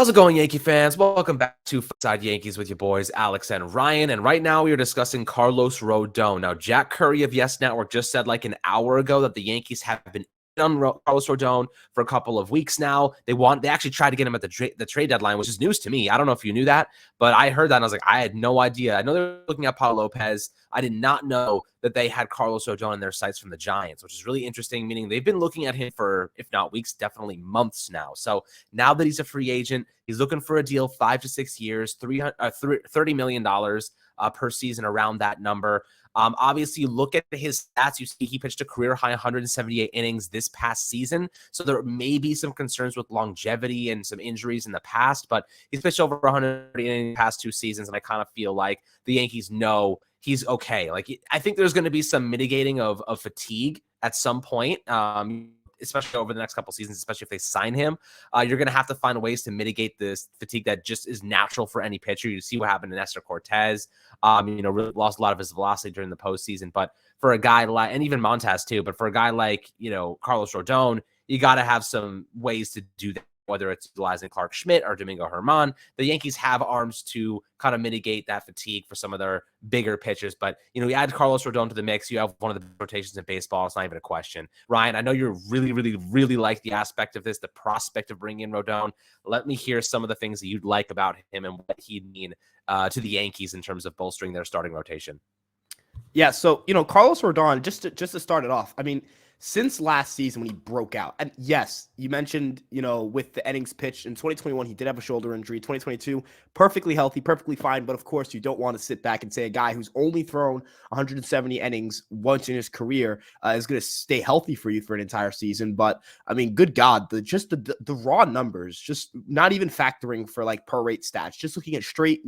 How's it going, Yankee fans? Welcome back to Fireside Yankees with your boys, Alex and Ryan. And right now we are discussing Carlos Rodon. Now, Jack Curry of Yes Network just said like an hour ago that the Yankees have been on Carlos Rodon for a couple of weeks now. They actually tried to get him at the trade deadline, which is news to me. I don't know if you knew that, but I heard that and I was like, I had no idea. I know they're looking at Pablo Lopez. I did not know that they had Carlos Rodon in their sights from the Giants, which is really interesting, meaning they've been looking at him for, if not weeks, definitely months now. So now that he's a free agent, he's looking for a deal 5 to 6 years, $30 million per season, around that number. Obviously, you look at his stats, you see he pitched a career-high 178 innings this past season. So there may be some concerns with longevity and some injuries in the past, but he's pitched over 100 innings in the past 2 seasons, and I kind of feel like the Yankees know he's okay. Like, I think there's going to be some mitigating of fatigue at some point, especially over the next couple seasons, especially if they sign him. You're going to have to find ways to mitigate this fatigue that just is natural for any pitcher. You see what happened to Nestor Cortez. Really lost a lot of his velocity during the postseason. But for a guy like, and even Montez too, but for a guy like, Carlos Rodon, you got to have some ways to do that, whether it's utilizing Clark Schmidt or Domingo Germán. The Yankees have arms to kind of mitigate that fatigue for some of their bigger pitchers. But, you add Carlos Rodon to the mix, you have one of the rotations in baseball. It's not even a question. Ryan, I know you're really, really, really like the aspect of this, the prospect of bringing in Rodon. Let me hear some of the things that you'd like about him and what he'd mean to the Yankees in terms of bolstering their starting rotation. Yeah, so, Carlos Rodon, just to start it off, I mean, since last season when he broke out, and yes, you mentioned, with the innings pitched in 2021, he did have a shoulder injury. 2022, perfectly healthy, perfectly fine. But of course, you don't want to sit back and say a guy who's only thrown 170 innings once in his career is going to stay healthy for you for an entire season. But I mean, good God, the raw numbers, just not even factoring for like per rate stats, just looking at straight,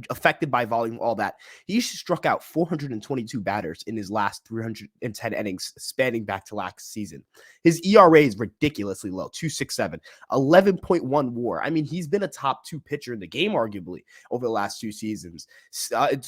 affected by volume, all that. He struck out 422 batters in his last 310 innings spanning back to last season. His ERA is ridiculously low, 2.67, 11.1 WAR. I mean, he's been a top 2 pitcher in the game, arguably, over the last 2 seasons.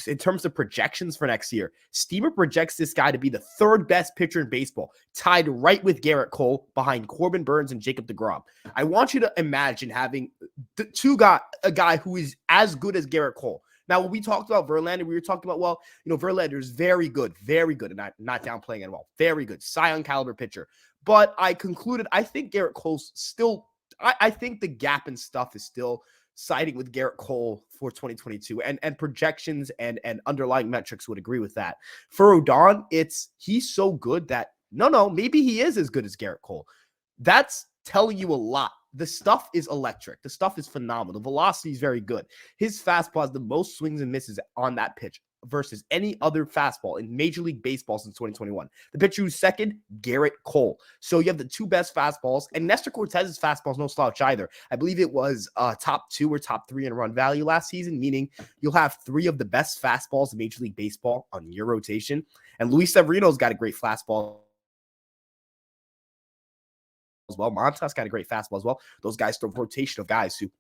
In terms of projections for next year, Steamer projects this guy to be the 3rd best pitcher in baseball, tied right with Garrett Cole, behind Corbin Burns and Jacob deGrom. I want you to imagine having a guy who is as good as Garrett Cole. Now, when we talked about Verlander, we were talking about, Verlander is very good, and not downplaying it at all. Very good, Cy Young caliber pitcher. But I concluded, I think Garrett Cole's still, I think the gap and stuff is still siding with Garrett Cole for 2022, and projections and underlying metrics would agree with that. For Rodon, he's so good that, maybe he is as good as Garrett Cole. That's telling you a lot. The stuff is electric. The stuff is phenomenal. The velocity is very good. His fastball has the most swings and misses on that pitch versus any other fastball in Major League Baseball since 2021. The pitcher who's second, Garrett Cole. So you have the 2 best fastballs, and Nestor Cortez's fastball is no slouch either. I believe it was top 2 or top 3 in run value last season, meaning you'll have 3 of the best fastballs in Major League Baseball on your rotation. And Luis Severino's got a great fastball as well. Montas got a great fastball as well. Those guys, the rotation of guys who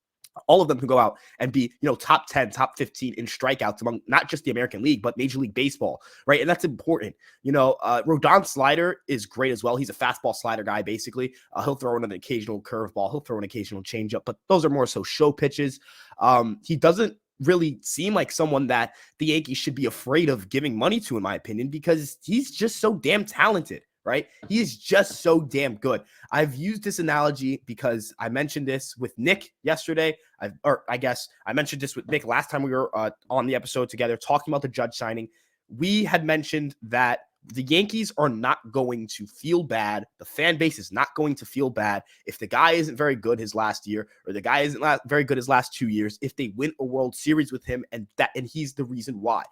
all of them can go out and be, top 10, top 15 in strikeouts among not just the American League, but Major League Baseball, right? And that's important. Rodon's slider is great as well. He's a fastball slider guy, basically. He'll throw in an occasional curveball. He'll throw an occasional changeup, but those are more so show pitches. He doesn't really seem like someone that the Yankees should be afraid of giving money to, in my opinion, because he's just so damn talented. Right? He is just so damn good. I've used this analogy because I mentioned this with Nick yesterday. I mentioned this with Nick last time we were on the episode together talking about the Judge signing. We had mentioned that the Yankees are not going to feel bad. The fan base is not going to feel bad if the guy isn't very good his last year, or the guy isn't very good his last 2 years, if they win a World Series with him, and he's the reason why.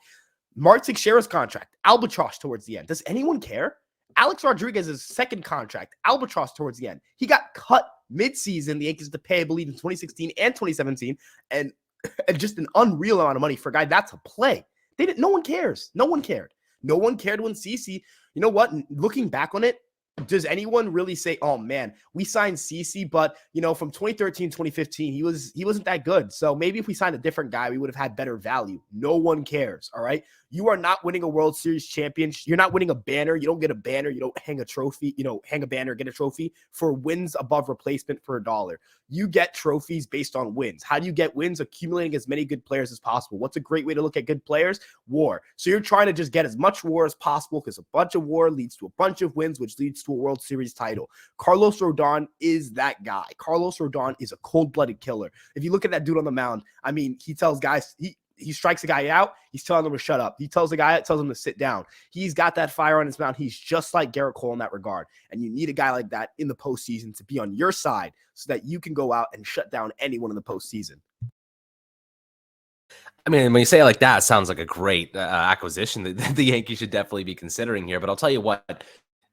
Mark Teixeira's contract, albatross towards the end. Does anyone care? Alex Rodriguez's second contract, albatross towards the end. He got cut mid-season. The Yankees had to pay, I believe, in 2016 and 2017, and just an unreal amount of money for a guy that's a play. No one cares. No one cared. No one cared when CeCe. You know what? Looking back on it, does anyone really say, oh man, we signed CeCe, but from 2013, 2015, he wasn't that good. So maybe if we signed a different guy, we would have had better value. No one cares. All right. You are not winning a World Series championship. You're not winning a banner. You don't get a banner. You don't hang a trophy, hang a banner, get a trophy for wins above replacement for $1. You get trophies based on wins. How do you get wins? Accumulating as many good players as possible. What's a great way to look at good players? WAR. So you're trying to just get as much WAR as possible because a bunch of WAR leads to a bunch of wins, which leads to a World Series title. Carlos Rodon is that guy. Carlos Rodon is a cold-blooded killer. If you look at that dude on the mound, I mean, he tells guys, he strikes a guy out, he's telling them to shut up. He tells a guy out, tells him to sit down. He's got that fire on his mouth. He's just like Garrett Cole in that regard. And you need a guy like that in the postseason to be on your side so that you can go out and shut down anyone in the postseason. I mean, when you say it like that, it sounds like a great acquisition that the Yankees should definitely be considering here. But I'll tell you what,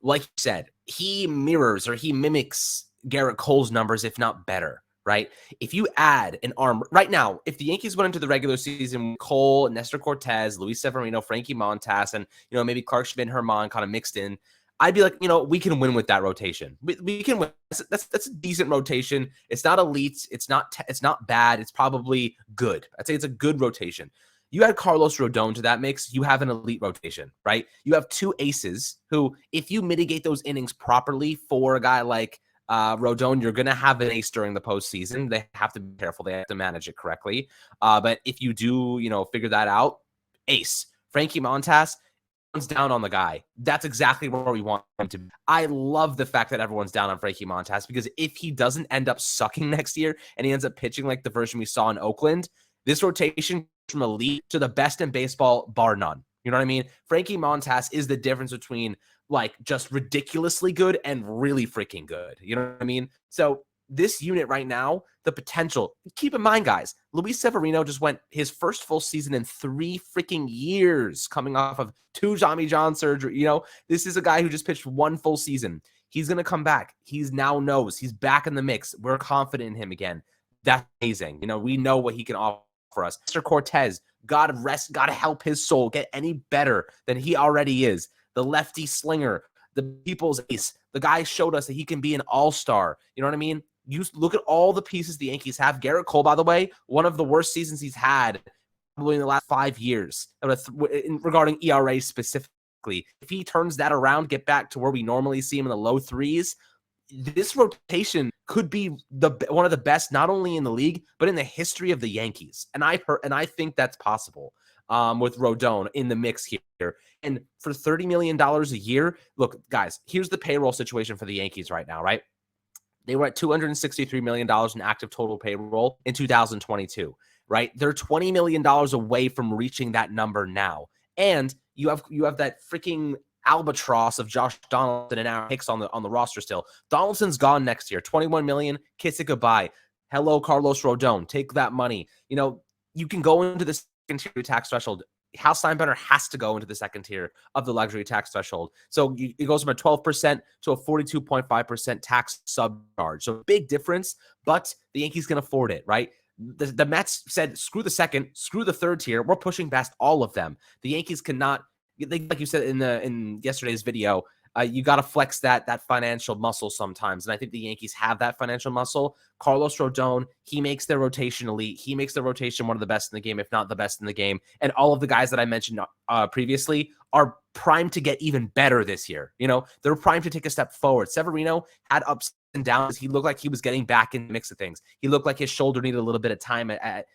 like you said, he mirrors or he mimics Garrett Cole's numbers, if not better, right? If you add an arm right now, if the Yankees went into the regular season with Cole, Nestor Cortez, Luis Severino, Frankie Montas, and, maybe Clark Schmidt, Herman kind of mixed in, I'd be like, we can win with that rotation. We can win. That's a decent rotation. It's not elite. It's not bad. It's probably good. I'd say it's a good rotation. You add Carlos Rodon to that mix, you have an elite rotation, right? You have two aces who, if you mitigate those innings properly for a guy like Rodon, you're going to have an ace during the postseason. They have to be careful. They have to manage it correctly. But if you do, figure that out, ace. Frankie Montas, down on the guy. That's exactly where we want him to be. I love the fact that everyone's down on Frankie Montas because if he doesn't end up sucking next year and he ends up pitching like the version we saw in Oakland, this rotation from elite to the best in baseball, bar none. You know what I mean? Frankie Montas is the difference between like just ridiculously good and really freaking good. You know what I mean? So this unit right now, the potential, keep in mind, guys, Luis Severino just went his first full season in 3 freaking years coming off of 2 Tommy John surgery. This is a guy who just pitched 1 full season. He's going to come back. He's back in the mix. We're confident in him again. That's amazing. We know what he can offer us. Mr. Cortez, God to help his soul get any better than he already is. The lefty slinger, the people's ace. The guy showed us that he can be an all-star. You know what I mean? You look at all the pieces the Yankees have. Garrett Cole, by the way, one of the worst seasons he's had probably in the last 5 years regarding ERA specifically. If he turns that around, get back to where we normally see him in the low 3s, this rotation could be one of the best, not only in the league, but in the history of the Yankees. And I think that's possible with Rodon in the mix here. And for $30 million a year, look, guys, here's the payroll situation for the Yankees right now, right? They were at $263 million in active total payroll in 2022, right? They're $20 million away from reaching that number now. And you have that freaking albatross of Josh Donaldson and Aaron Hicks on the roster still. Donaldson's gone next year. $21 million, kiss it goodbye. Hello, Carlos Rodon. Take that money. You can go into the second tier tax threshold. Hal Steinbrenner has to go into the second tier of the luxury tax threshold. So it goes from a 12% to a 42.5% tax subcharge. So big difference, but the Yankees can afford it, right? The Mets said, screw the second, screw the third tier. We're pushing past all of them. The Yankees cannot, like you said in yesterday's video, you got to flex that financial muscle sometimes. And I think the Yankees have that financial muscle. Carlos Rodon, he makes their rotation elite. He makes their rotation one of the best in the game, if not the best in the game. And all of the guys that I mentioned previously are primed to get even better this year. They're primed to take a step forward. Severino had ups and downs. He looked like he was getting back in the mix of things. He looked like his shoulder needed a little bit of time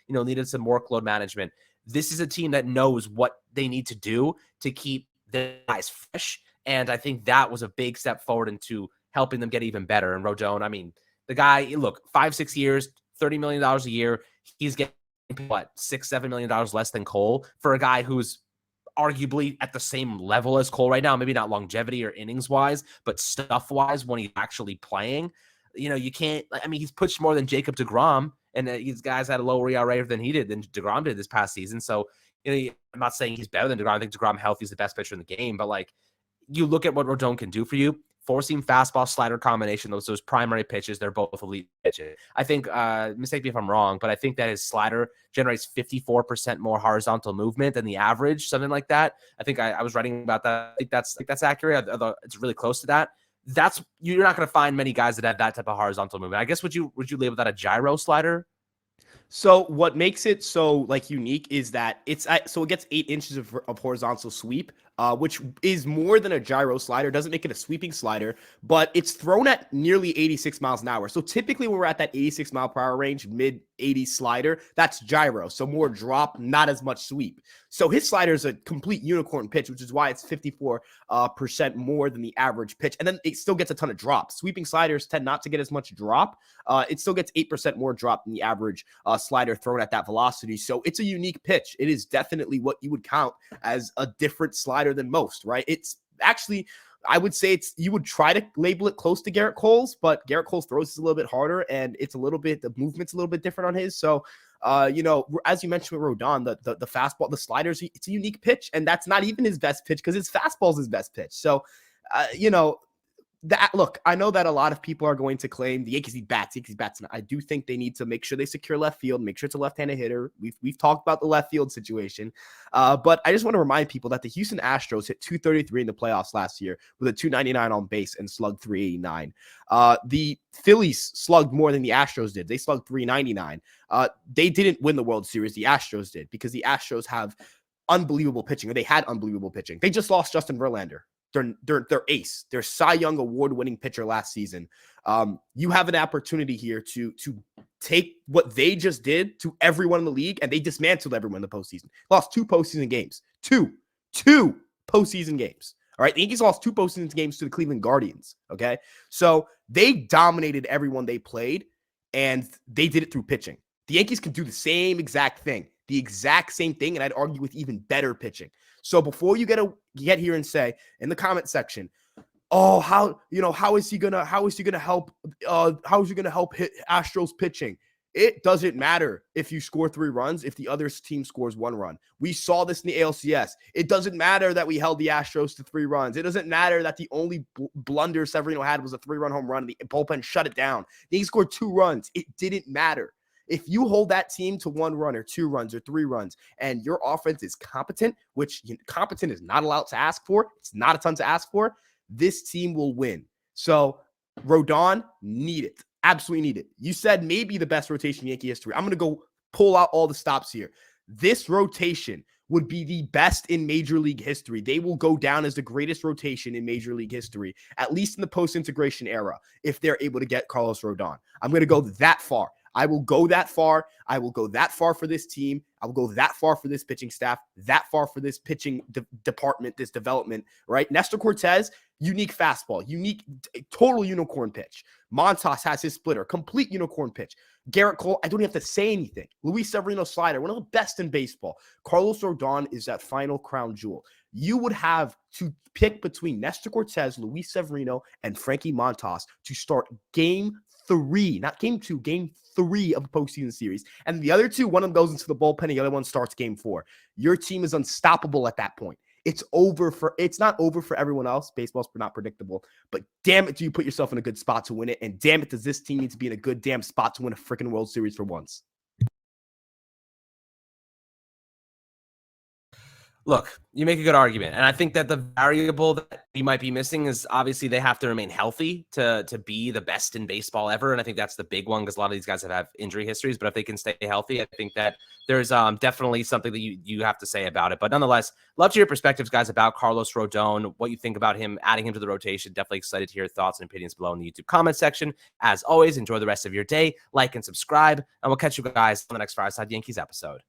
needed some workload management. This is a team that knows what they need to do to keep the guys fresh. And I think that was a big step forward into helping them get even better. And Rodon, I mean, the guy, look, 5-6 years, $30 million a year. He's getting, $6-7 million less than Cole for a guy who's arguably at the same level as Cole right now. Maybe not longevity or innings wise, but stuff wise when he's actually playing. You can't, he's pitched more than Jacob deGrom, and these guys had a lower ERA than deGrom did this past season. So, I'm not saying he's better than deGrom. I think deGrom healthy is the best pitcher in the game, but you look at what Rodon can do for you. 4-seam fastball slider combination, those primary pitches, they're both elite pitches. I think, mistake me if I'm wrong, but I think that his slider generates 54% more horizontal movement than the average, something like that. I think I was writing about that. I think that's accurate. It's really close to that. You're not going to find many guys that have that type of horizontal movement. I guess would you label that a gyro slider? So what makes it so like unique is that so it gets 8 inches of horizontal sweep, which is more than a gyro slider. Doesn't make it a sweeping slider, but it's thrown at nearly 86 miles an hour. So typically when we're at that 86 mile per hour range, mid 80s slider, that's gyro. So more drop, not as much sweep. So his slider is a complete unicorn pitch, which is why it's 54% more than the average pitch. And then it still gets a ton of drop. Sweeping sliders tend not to get as much drop. It still gets 8% more drop than the average slider thrown at that velocity. So it's a unique pitch. It is definitely what you would count as a different slider than most, right? It's actually, I would say you would try to label it close to Garrett Cole's, but Garrett Cole's throws is a little bit harder and the movement's a little bit different on his. So, as you mentioned with Rodon, the fastball, the sliders, it's a unique pitch, and that's not even his best pitch because his fastball is his best pitch. So, look, I know that a lot of people are going to claim the Yankees need bats. And I do think they need to make sure they secure left field, make sure it's a left-handed hitter. We've talked about the left field situation, but I just want to remind people that the Houston Astros hit 233 in the playoffs last year with a 299 on base and slugged 389. The Phillies slugged more than the Astros did. They slugged 399. They didn't win the World Series. The Astros did because the Astros have unbelievable pitching, or they had unbelievable pitching. They just lost Justin Verlander. Their ace, their Cy Young award-winning pitcher last season. You have an opportunity here to take what they just did to everyone in the league, and they dismantled everyone in the postseason. Lost 2 postseason games. Two postseason games. All right, the Yankees lost 2 postseason games to the Cleveland Guardians. Okay, so they dominated everyone they played, and they did it through pitching. The Yankees can do the same exact thing, and I'd argue with even better pitching. So before you get here and say in the comment section, oh, how is he gonna help hit Astros pitching? It doesn't matter if you score 3 runs if the other team scores 1 run. We saw this in the ALCS. It doesn't matter that we held the Astros to 3 runs. It doesn't matter that the only blunder Severino had was a 3-run home run and the bullpen shut it down. He scored 2 runs. It didn't matter. If you hold that team to 1 run or 2 runs or 3 runs and your offense is competent, which competent is not allowed to ask for, it's not a ton to ask for, this team will win. So Rodon, need it. Absolutely need it. You said maybe the best rotation in Yankee history. I'm going to go pull out all the stops here. This rotation would be the best in Major League history. They will go down as the greatest rotation in Major League history, at least in the post-integration era, if they're able to get Carlos Rodon. I'm going to go that far. I will go that far. I will go that far for this team. I will go that far for this pitching staff, that far for this pitching department, this development, right? Nestor Cortez, unique fastball, unique, total unicorn pitch. Montas has his splitter, complete unicorn pitch. Garrett Cole, I don't even have to say anything. Luis Severino slider, one of the best in baseball. Carlos Rodon is that final crown jewel. You would have to pick between Nestor Cortez, Luis Severino, and Frankie Montas to start game 3, not game 2, game 3 of the postseason series. And the other 2, one of them goes into the bullpen, the other one starts game 4. Your team is unstoppable at that point. It's not over for everyone else. Baseball's not predictable, but damn it, do you put yourself in a good spot to win it? And damn it, does this team need to be in a good damn spot to win a freaking World Series for once? Look, you make a good argument. And I think that the variable that we might be missing is obviously they have to remain healthy to be the best in baseball ever. And I think that's the big one because a lot of these guys have injury histories. But if they can stay healthy, I think that there's definitely something that you have to say about it. But nonetheless, love to hear your perspectives, guys, about Carlos Rodon, what you think about him, adding him to the rotation. Definitely excited to hear your thoughts and opinions below in the YouTube comment section. As always, enjoy the rest of your day. Like and subscribe. And we'll catch you guys on the next Fireside Yankees episode.